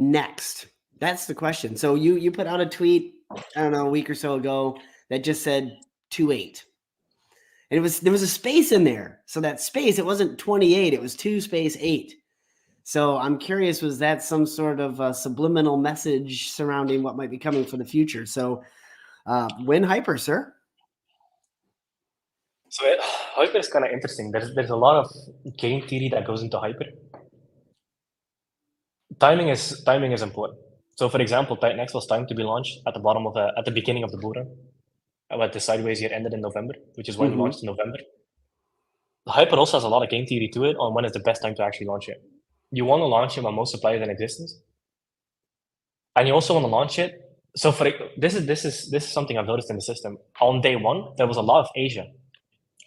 next? That's the question. So you put out a tweet, I don't know, a week or so ago that just said 2.8. And there was a space in there. So that space, it wasn't 28, it was 2 space 8. So I'm curious, was that some sort of subliminal message surrounding what might be coming for the future? So win hyper, sir. So hyper is kind of interesting. There's a lot of game theory that goes into hyper. Timing is important. So for example, TitanX was timed to be launched at the beginning of the bull run. But the sideways year ended in November, which is why we launched in November. Hyper also has a lot of game theory to it on when is the best time to actually launch it. You want to launch it when most supply is in existence, and you also want to launch it. So this is something I've noticed in the system. On day one, there was a lot of Asia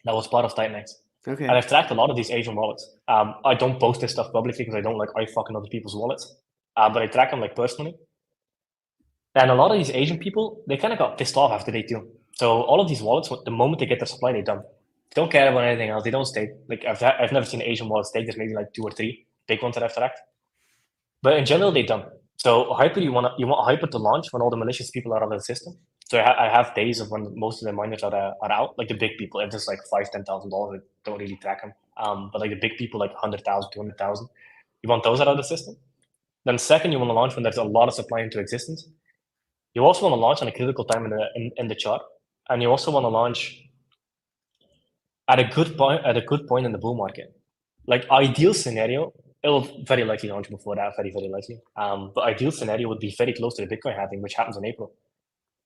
that was part of TitanX. Okay. And I've tracked a lot of these Asian wallets. I don't post this stuff publicly because I don't like fucking other people's wallets. But I track them like personally. And a lot of these Asian people, they kind of got pissed off after day two. So all of these wallets, the moment they get their supply, they dump. They don't care about anything else. They don't stake. Like I've never seen an Asian wallet stake. There's maybe like 2 or 3 big ones that I've tracked. But in general, they dump. So hyper, you want hyper to launch when all the malicious people are out of the system. So I have days of when most of the miners are out, like the big people. If it's like $5,000-$10,000, I don't really track them. But like the big people, like 100,000, 200,000, you want those out of the system. Then second, you want to launch when there's a lot of supply into existence. You also want to launch on a critical time in the chart, and you also want to launch at a good point in the bull market. Like ideal scenario, it will very likely launch before that, very likely. But ideal scenario would be very close to the Bitcoin halving, which happens in April.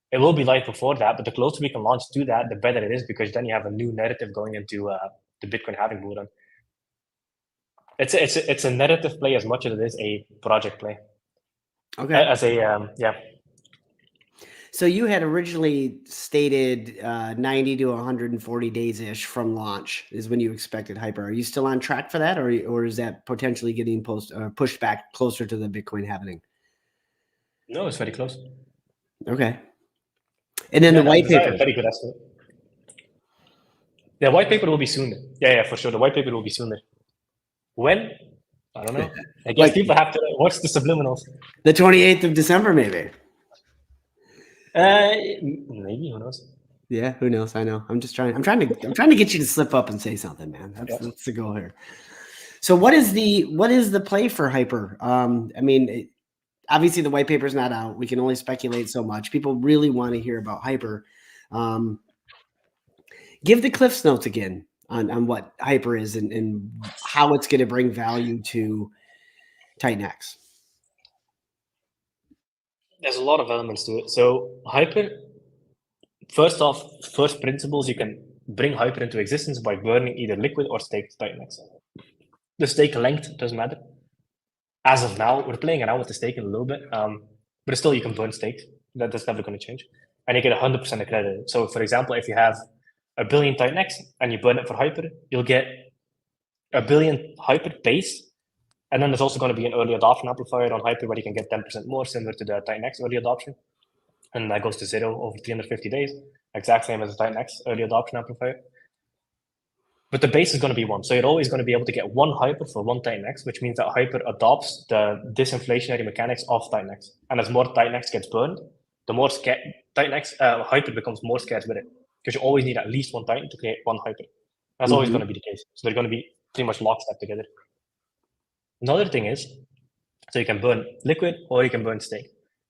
It will be live before that, but the closer we can launch to that, the better it is, because then you have a new narrative going into the Bitcoin halving bull run. It's a narrative play as much as it is a project play. Okay. As a yeah. So you had originally stated 90 to 140 days ish from launch is when you expected hyper. Are you still on track for that, or is that potentially getting pushed back closer to the Bitcoin halving? No, it's very close. Okay. And then the white paper. Very good estimate. The white paper will be sooner. Yeah, for sure. The white paper will be sooner. When? I don't know. I guess people have to watch the subliminals. The 28th of December, maybe. Maybe, who knows? Yeah, who knows? I know. I'm trying to get you to slip up and say something, man. That's the goal here. So what is the play for hyper? I mean, obviously the white paper is not out. We can only speculate so much. People really want to hear about hyper. Give the Cliff's Notes again on what hyper is and how it's going to bring value to TitanX. There's a lot of elements to it. So hyper, first principles, you can bring hyper into existence by burning either liquid or staked TitanX. The stake length doesn't matter. As of now, we're playing around with the stake a little bit, but still you can burn stakes. That's never going to change. And you get 100% accredited. So for example, if you have 1 billion TitanX and you burn it for hyper, you'll get 1 billion hyper base. And then there's also going to be an early adoption amplifier on hyper where you can get 10% more, similar to the TitanX early adoption. And that goes to 0 over 350 days, exact same as the TitanX early adoption amplifier. But the base is going to be 1. So you're always going to be able to get 1 hyper for 1 TitanX, which means that hyper adopts the disinflationary mechanics of TitanX. And as more TitanX gets burned, the more hyper becomes more scarce with it. Because you always need at least 1 Titan to create 1 hyper. That's always going to be the case. So they're going to be pretty much lockstep together. Another thing is, so you can burn liquid or you can burn stake.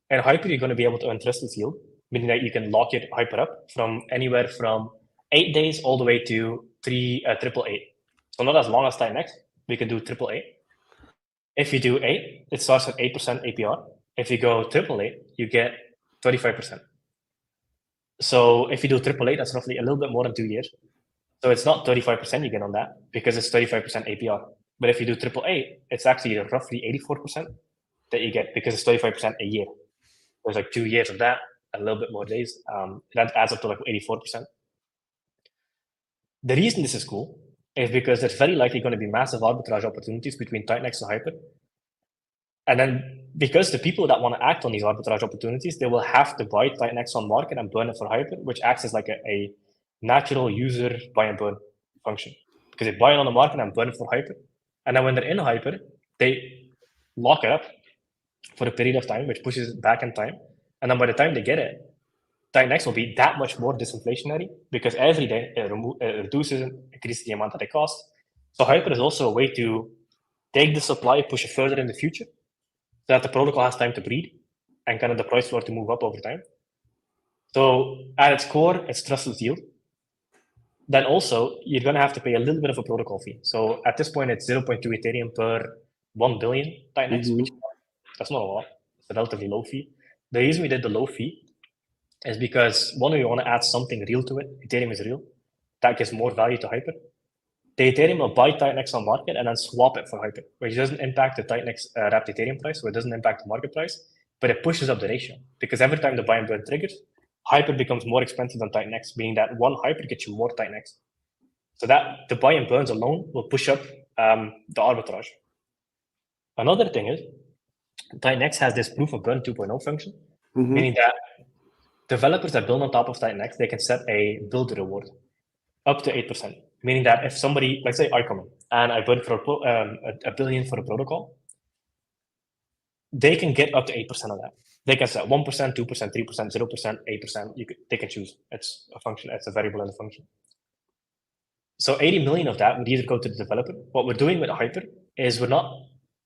And hyper, you're going to be able to earn trusted yield, meaning that you can lock your hyper up from anywhere from 8 days all the way to 888. So not as long as TitanX, we can do 888. If you do 8, it starts at 8% APR. If you go 888, you get 35%. So if you do 888, that's roughly a little bit more than 2 years. So it's not 35% you get on that because it's 35% APR. But if you do 888, it's actually roughly 84% that you get because it's 35% a year. There's like 2 years of that, a little bit more days. That adds up to like 84%. The reason this is cool is because there's very likely going to be massive arbitrage opportunities between TitanX and hyper. And then because the people that want to act on these arbitrage opportunities, they will have to buy TitanX on market and burn it for hyper, which acts as like a natural user buy and burn function. Because they buy it on the market and burn it for hyper. And then when they're in hyper, they lock it up. for a period of time, which pushes it back in time. And then by the time they get it, TitanX will be that much more disinflationary because every day it reduces and increases the amount that it costs. So Hyper is also a way to take the supply, push it further in the future, so that the protocol has time to breed and kind of the price floor to move up over time. So at its core, it's trustless yield. Then also, you're going to have to pay a little bit of a protocol fee. So at this point, it's 0.2 Ethereum per 1 billion TitanX, which that's not a lot. It's a relatively low fee. The reason we did the low fee is because one, we want to add something real to it. Ethereum is real. That gives more value to Hyper. The Ethereum will buy TitanX on market and then swap it for Hyper, which doesn't impact the TitanX wrapped Ethereum price, so it doesn't impact the market price, but it pushes up the ratio because every time the buy and burn triggers, Hyper becomes more expensive than TitanX, meaning that one Hyper gets you more TitanX. So that the buy and burns alone will push up the arbitrage. Another thing is TitanX has this proof of burn 2.0 function, meaning that developers that build on top of TitanX, they can set a build reward up to 8%, meaning that if somebody, let's say I come in and I burn for a billion for a protocol, they can get up to 8% of that. They can set 1%, 2%, 3%, 0%, 8%. They can choose. It's a function. It's a variable in the function. So 80 million of that would either go to the developer. What we're doing with Hyper is we're not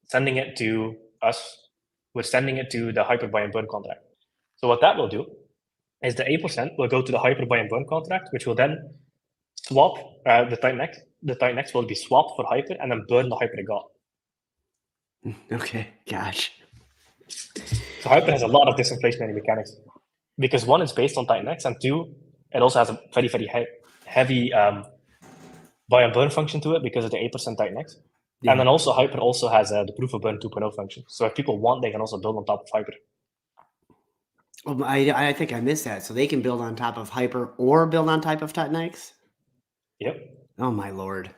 sending it to us. We're sending it to the Hyper buy and burn contract. So what that will do is the 8% will go to the Hyper buy and burn contract, which will then swap the TitanX. The TitanX will be swapped for Hyper and then burn the Hyper it got. Okay, gosh. So Hyper has a lot of disinflationary mechanics because one, it's based on TitanX, and two, it also has a very, very heavy buy and burn function to it because of the 8% TitanX. Yeah. And then also Hyper also has the proof of burn 2.0 function. So if people want, they can also build on top of Hyper. I think I missed that. So they can build on top of Hyper or build on top of TitanX? Yep. Oh my lord.